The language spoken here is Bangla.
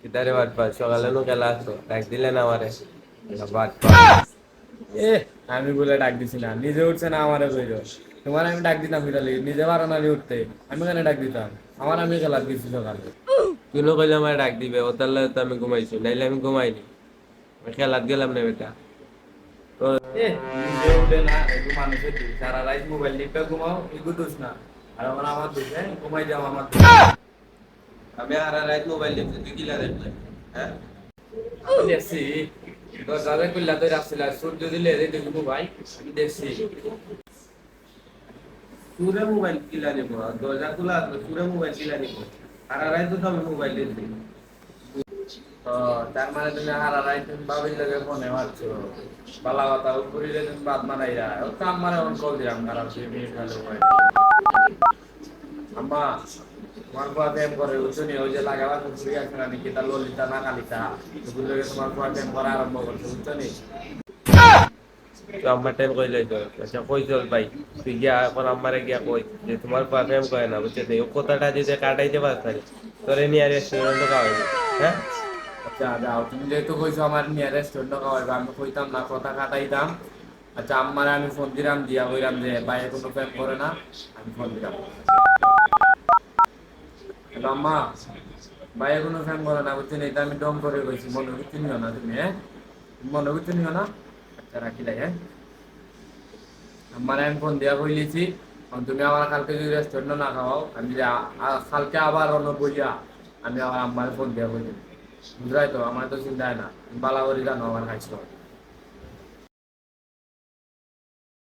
কিতারে বাদ পা সকালে নো খেলা আসতো ডাক দিলেন আমারে বাদ পা এ আমি বলে ডাক দিছি না, নিজে উঠছে না আমারে কইল। তোমার আমি ডাক দিতাম বিড়ালি, নিজে পারো না রে উঠতে, আমি কেন ডাক দিতাম? আমার আমি খেলার দিছি সকালে। তুই নো কইলে আমারে ডাক দিবে ও তাহলে তো আমি ঘুমাইছি নাইলে আমি ঘুমাইনি আমি খেলাত গেলাম না বেটা তো এ নিজে উঠে না, একটু মানুষের দিক সারা রাত মোবাইল টিপে ঘুমাও, এগুলো দোষ না। আর আমার আমার দোষ, হ্যাঁ ঘুমাই যাও আমার দোষ। আমি হারা রাত মোবাইল দেখছি তুই কিলা দেখলে হ্যাঁ আমি দেখছি দরজা খুললা তো রাখছিল, সূর্য দিলে দেখি মোবাইল আমি দেখছি। সুরে মোবাইল কিলা নিব দরজা খোলা আছে সুরে মোবাইল কিলা নিব হারা রাত তো আমি মোবাইল দেখছি তো তার মানে তুমি হারা রাত তুমি বাবির লগে ফোনে মারছো, বালা কথা উপরে তুমি বাদ মানাইরা ও কাম মানে অন কল দিলাম খারাপ সে মেয়ে ফেলো হয়। আম্মা তোমার পোয়া প্রেম করে বুঝছো ওই যে লাগাবার মুখি আছে না নিকিতা ললিতা না কালিতা, ওগুলো লগে তোমার পোয়া প্রেম করা আরম্ভ করছে বুঝছো নি। তো আমার টাইম কই যাইতো আচ্ছা কই চল ভাই তুই গিয়া এখন আমারে গিয়া কই যে তোমার প্রেম করে না বুঝছে এই কথাটা যদি কাটাইতে পারতারি তোরে নিয়ে রেস্টুরেন্টে খাওয়াইবো হ্যাঁ আচ্ছা যাও, তুমি যেহেতু কইছো আমার নিয়ে রেস্টুরেন্ট খাওয়াইবা, আমি কইতাম না, কথা কাটাইতাম। আচ্ছা আম্মারে আমি ফোন দিলাম, দিয়া কইলাম যে বাইরে কোনো প্রেম করে না, আমি ফোন দিলাম। হ্যালো আম্মা, বাইরে কোনো প্রেম করে না বুঝছেন, এটা আমি ডম করে কইছি, মনে করতে নিও না তুমি, হ্যাঁ মনে করতে নিও না। আচ্ছা রাখি লাই, হ্যাঁ আম্মারে আমি ফোন দিয়া কইলেছি তুমি আমার কালকে যদি রেস্টুরেন্ট না খাওয়াও, আমি যে কালকে আবার অন্য বইয়া আমি আবার আম্মারে ফোন দিয়া কইলি, বুঝলাই তো আমার তো চিন্তায় না, বালা করে জানো আমার খাইছো।